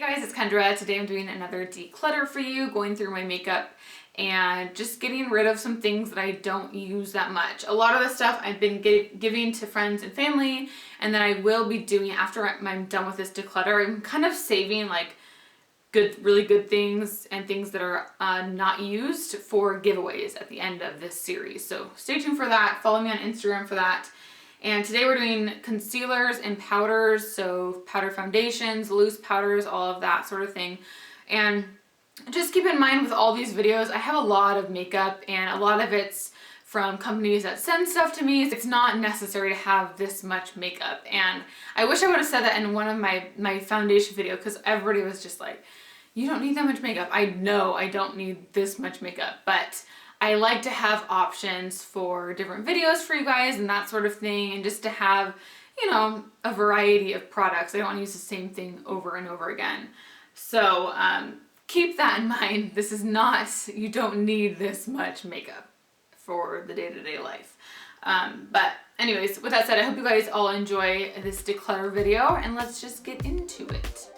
guys, it's Kendra. Today I'm doing another declutter for you, going through my makeup and just getting rid of some things that I don't use that much. A lot of the stuff I've been giving to friends and family, and then I will be doing after I'm done with this declutter. I'm kind of saving like really good things and things that are not used for giveaways at the end of this series. So stay tuned for that. Follow me on Instagram for that. And today we're doing concealers and powders, so powder foundations, loose powders, all of that sort of thing. And just keep in mind with all these videos, I have a lot of makeup and a lot of it's from companies that send stuff to me. It's not necessary to have this much makeup. And I wish I would have said that in one of my foundation video, because everybody was just like, you don't need that much makeup. I know I don't need this much makeup, but I like to have options for different videos for you guys and that sort of thing, and just to have, you know, a variety of products. I don't want to use the same thing over and over again. So keep that in mind. This is not, you don't need this much makeup for the day-to-day life. But anyways, with that said, I hope you guys all enjoy this declutter video, and let's just get into it.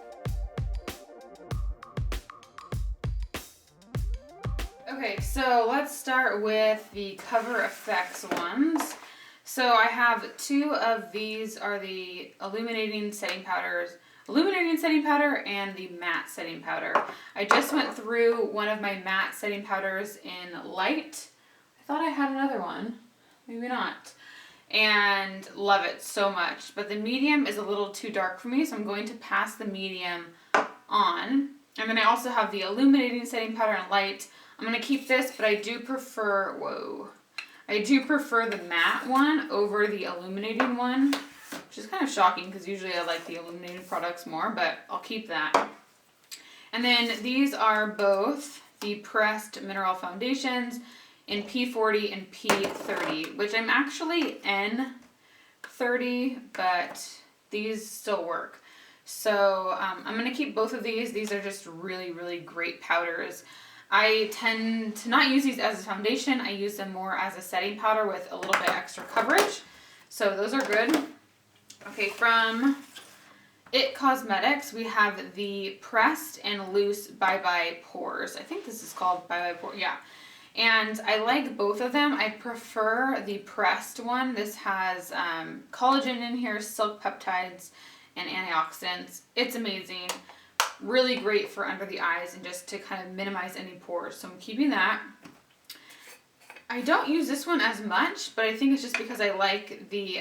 Okay, so let's start with the Cover FX ones. So I have two of these are the illuminating setting powder and the matte setting powder. I just went through one of my matte setting powders in light. I thought I had another one, maybe not. And love it so much. But the medium is a little too dark for me, so I'm going to pass the medium on. And then I also have the illuminating setting powder in light. I'm going to keep this, but I do prefer, the matte one over the illuminating one, which is kind of shocking because usually I like the illuminated products more, but I'll keep that. And then these are both the pressed mineral foundations in P40 and P30, which I'm actually N30, but these still work. So I'm going to keep both of these. These are just really, really great powders. I tend to not use these as a foundation. I use them more as a setting powder with a little bit extra coverage. So those are good. Okay, from It Cosmetics, we have the pressed and loose Bye Bye Pores. I think this is called Bye Bye Pores, yeah. And I like both of them. I prefer the pressed one. This has collagen in here, silk peptides, and antioxidants. It's amazing. Really great for under the eyes and just to kind of minimize any pores. So I'm keeping that. I don't use this one as much, but I think it's just because I like the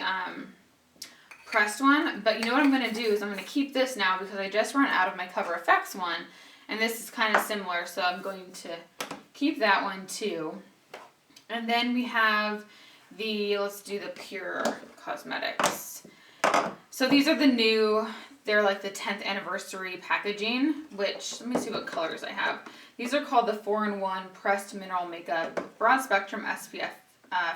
pressed one. But you know what I'm going to do is I'm going to keep this now because I just ran out of my Cover FX one. And this is kind of similar, so I'm going to keep that one too. And then we have let's do the Pure Cosmetics. So these are the new, they're like the 10th anniversary packaging, which, let me see what colors I have. These are called the 4-in-1 Pressed Mineral Makeup Broad Spectrum SPF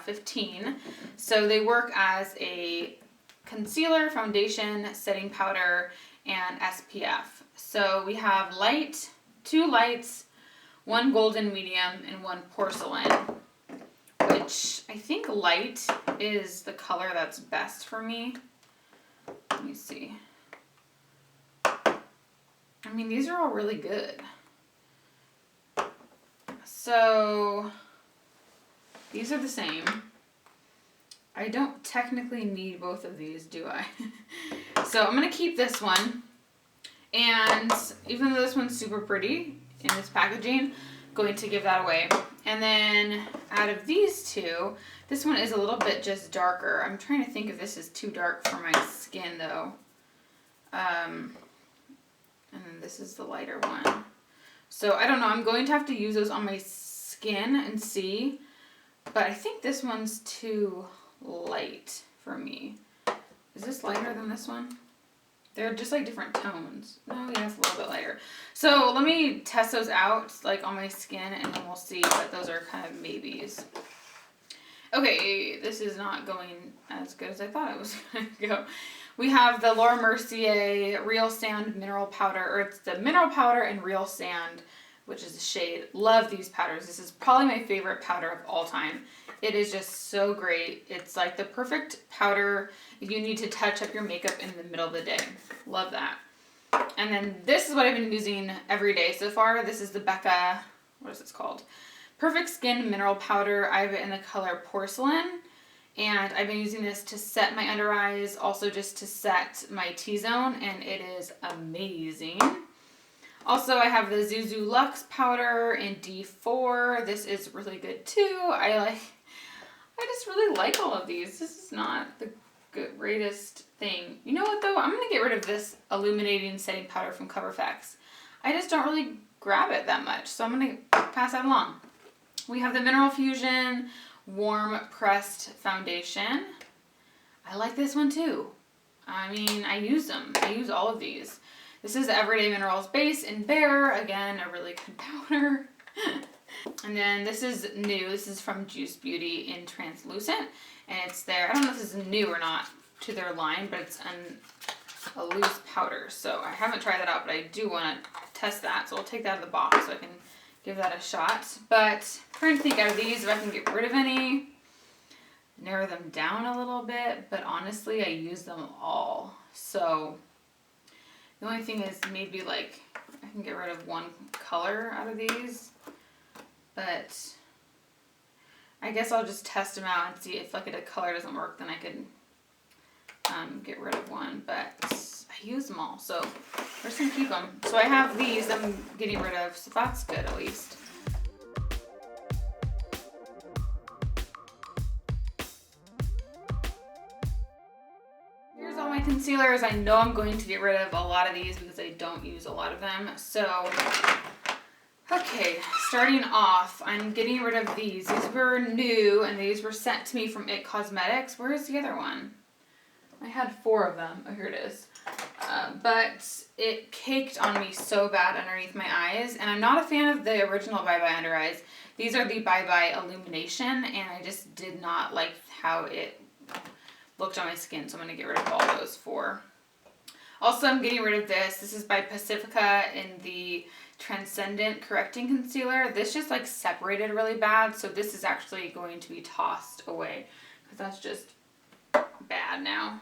15. So they work as a concealer, foundation, setting powder, and SPF. So we have light, 2 lights, 1 golden medium, and 1 porcelain, which I think light is the color that's best for me. Let me see. I mean, these are all really good. So these are the same. I don't technically need both of these, do I? So I'm going to keep this one. And even though this one's super pretty in this packaging, I'm going to give that away. And then out of these two, this one is a little bit just darker. I'm trying to think if this is too dark for my skin though. And then this is the lighter one. So I don't know, I'm going to have to use those on my skin and see. But I think this one's too light for me. Is this lighter than this one? They're just like different tones. No, yeah, it's a little bit lighter. So let me test those out like on my skin and then we'll see, but those are kind of maybes. Okay, this is not going as good as I thought it was going to go. We have the Laura Mercier Real Sand Mineral Powder, or it's the Mineral Powder and Real Sand, which is the shade. Love these powders. This is probably my favorite powder of all time. It is just so great. It's like the perfect powder if you need to touch up your makeup in the middle of the day. Love that. And then this is what I've been using every day so far. This is the Becca, what is this called? Perfect Skin Mineral Powder. I have it in the color Porcelain. And I've been using this to set my under eyes, also just to set my T-zone, and it is amazing. Also, I have the Zuzu Luxe powder in D4. This is really good too. I just really like all of these. This is not the greatest thing. You know what though? I'm going to get rid of this illuminating setting powder from Cover FX. I just don't really grab it that much, so I'm going to pass that along. We have the Mineral Fusion Warm Pressed Foundation. I like this one too. I mean, I use them. I use all of these. This is the Everyday Minerals Base in Bare. Again, a really good powder. And then this is new. This is from Juice Beauty in Translucent. And it's their, I don't know if this is new or not to their line, but it's a loose powder. So I haven't tried that out, but I do want to test that. So I'll take that out of the box so I can give that a shot. But I'm trying to think out of these if I can get rid of any. Narrow them down a little bit. But honestly, I use them all. So the only thing is maybe like I can get rid of one color out of these, but I guess I'll just test them out and see if like a color doesn't work, then I could get rid of one, but I use them all, so we're just gonna keep them. So I have these I'm getting rid of, so that's good at least. Concealers. I know I'm going to get rid of a lot of these because I don't use a lot of them. So, okay, starting off, I'm getting rid of these. These were new and these were sent to me from It Cosmetics. Where's the other one? I had 4 of them. Oh, here it is. But it caked on me so bad underneath my eyes, and I'm not a fan of the original Bye Bye Under Eyes. These are the Bye Bye Illumination, and I just did not like how it looked on my skin, so I'm going to get rid of all those 4. Also, I'm getting rid of this. This is by Pacifica in the Transcendent Correcting Concealer. This just like separated really bad, so this is actually going to be tossed away because that's just bad now.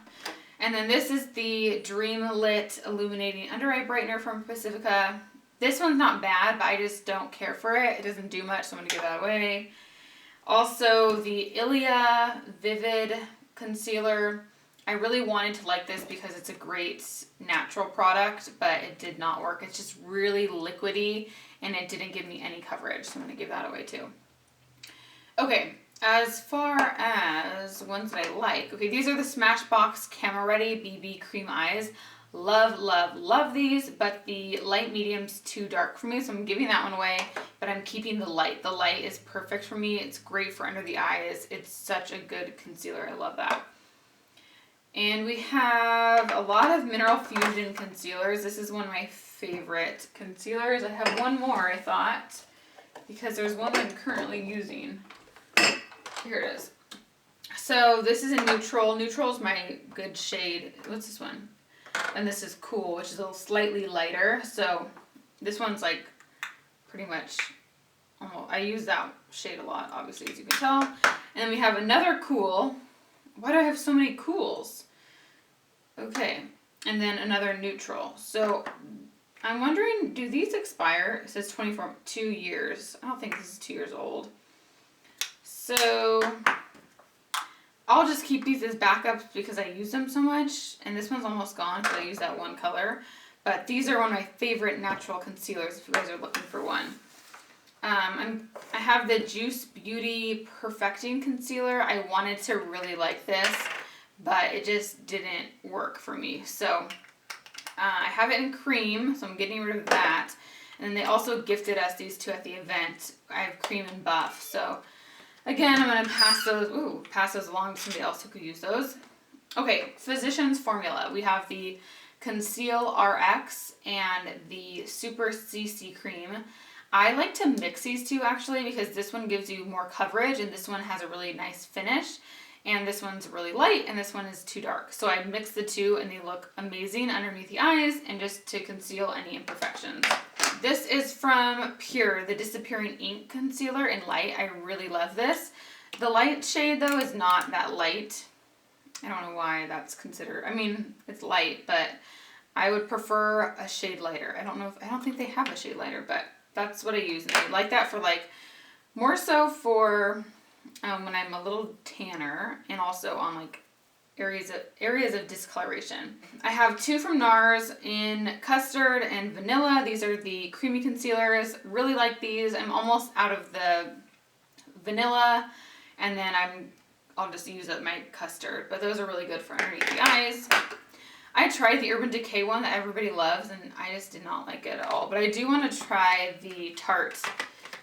And then this is the Dream Lit Illuminating Under Eye Brightener from Pacifica. This one's not bad, but I just don't care for it. It doesn't do much, so I'm going to give that away. Also, the Ilia Vivid Concealer. I really wanted to like this because it's a great natural product, but it did not work. It's just really liquidy and it didn't give me any coverage, so I'm going to give that away too. Okay, as far as ones that I like, okay, these are the Smashbox Camera Ready BB Cream Eyes. Love, love, love these, but the light medium's too dark for me, so I'm giving that one away, but I'm keeping the light. The light is perfect for me. It's great for under the eyes. It's such a good concealer. I love that. And we have a lot of Mineral Fusion concealers. This is one of my favorite concealers. I have one more, I thought, because there's one that I'm currently using. Here it is. So this is a neutral. Neutral is my good shade. What's this one? And this is Cool, which is a little slightly lighter. So this one's like pretty much, I use that shade a lot, obviously, as you can tell. And then we have another Cool. Why do I have so many Cools? Okay. And then another neutral. So I'm wondering, do these expire? It says 2 years. I don't think this is 2 years old. So I'll just keep these as backups because I use them so much. And this one's almost gone because I use that one color. But these are one of my favorite natural concealers if you guys are looking for one. I have the Juice Beauty Perfecting Concealer. I wanted to really like this, but it just didn't work for me. So I have it in cream, so I'm getting rid of that. And then they also gifted us these 2 at the event. I have cream and buff. So again, I'm going to pass those along to somebody else who could use those. Okay, Physicians Formula. We have the Conceal RX and the Super CC Cream. I like to mix these 2 actually because this one gives you more coverage and this one has a really nice finish. And this one's really light and this one is too dark. So I mix the 2 and they look amazing underneath the eyes and just to conceal any imperfections. This is from Pure, the Disappearing Ink Concealer in Light. I really love this. The light shade though is not that light. I don't know why that's considered, I mean, it's light, but I would prefer a shade lighter. I don't think they have a shade lighter, but that's what I use. And I like that for like, more so for when I'm a little tanner, and also on like areas of discoloration. I have 2 from NARS in custard and vanilla. These are the creamy concealers. Really like these. I'm almost out of the vanilla, and then I'll just use up my custard, but those are really good for underneath the eyes. I tried the Urban Decay one that everybody loves, and I just did not like it at all. But I do want to try the Tarte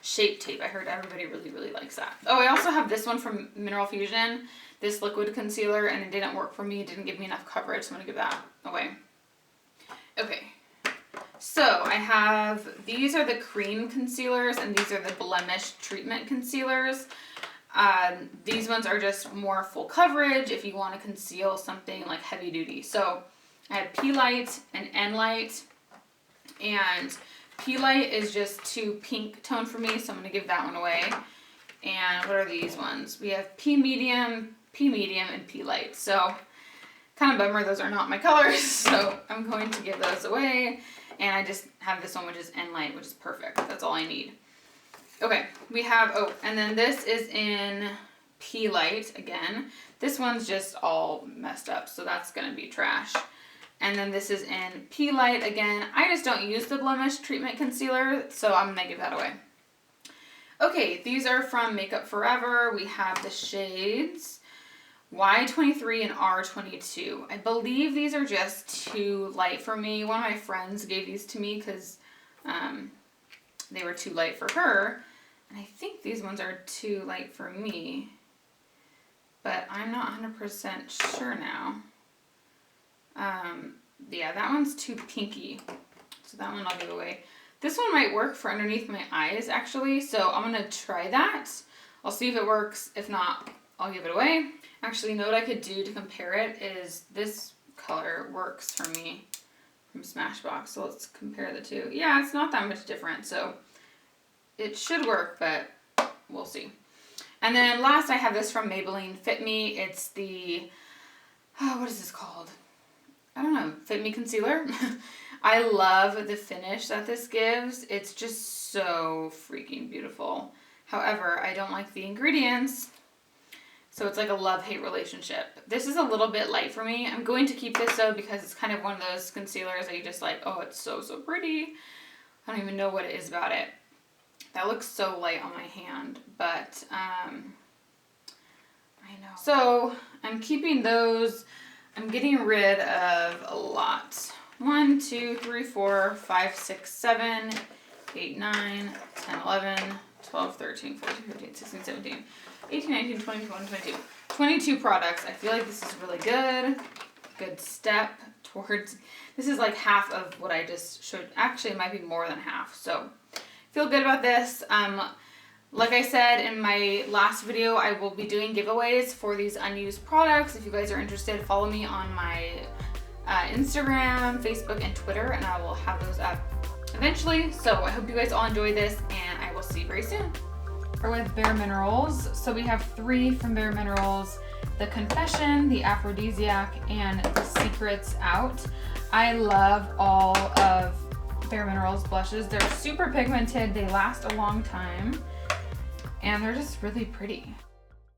Shape Tape. I heard everybody really, really likes that. Oh, I also have this one from Mineral Fusion, this liquid concealer, and it didn't work for me. It didn't give me enough coverage, so I'm going to give that away. Okay, so I have, these are the cream concealers, and these are the blemish treatment concealers. These ones are just more full coverage if you want to conceal something like heavy duty. So I have P Light and N Light, and P Light is just too pink tone for me, so I'm going to give that one away. And what are these ones? We have P Medium, and P Light. So kind of bummer those are not my colors, so I'm going to give those away. And I just have this one, which is N Light, which is perfect. That's all I need. Okay, we have, oh, and then this is in P Light again. This one's just all messed up, so that's going to be trash. And then this is in P Light again. I just don't use the blemish treatment concealer, so I'm going to give that away. Okay, these are from Makeup Forever. We have the shades Y23 and R22. I believe these are just too light for me. One of my friends gave these to me because they were too light for her. And I think these ones are too light for me, but I'm not 100% sure now. Yeah, that one's too pinky, so that one I'll give away. This one might work for underneath my eyes, actually, so I'm going to try that. I'll see if it works. If not, I'll give it away. Actually, you know what I could do to compare it is this color works for me from Smashbox, so let's compare the two. Yeah, it's not that much different, so it should work, but we'll see. And then last, I have this from Maybelline Fit Me. It's the, what is this called? I don't know, Fit Me Concealer. I love the finish that this gives. It's just so freaking beautiful. However, I don't like the ingredients, so it's like a love-hate relationship. This is a little bit light for me. I'm going to keep this though because it's kind of one of those concealers that you just like, oh, it's so, so pretty. I don't even know what it is about it. That looks so light on my hand, but I know. So I'm keeping those. I'm getting rid of a lot. 1, 2, 3, 4, 5, 6, 7, 8, 9, 10, 11, 12, 13, 14, 15, 16, 17, 18, 19, 20, 21, 22. 22 products. I feel like this is really good. Good step towards, this is like half of what I just showed. Actually, it might be more than half. So feel good about this. Like I said in my last video, I will be doing giveaways for these unused products. If you guys are interested, follow me on my Instagram, Facebook, and Twitter, and I will have those up eventually. So I hope you guys all enjoy this, and I will see you very soon. We're with Bare Minerals. So we have 3 from Bare Minerals: the Confession, the Aphrodisiac, and the Secrets Out. I love all of Bare Minerals blushes. They're super pigmented, they last a long time, and they're just really pretty.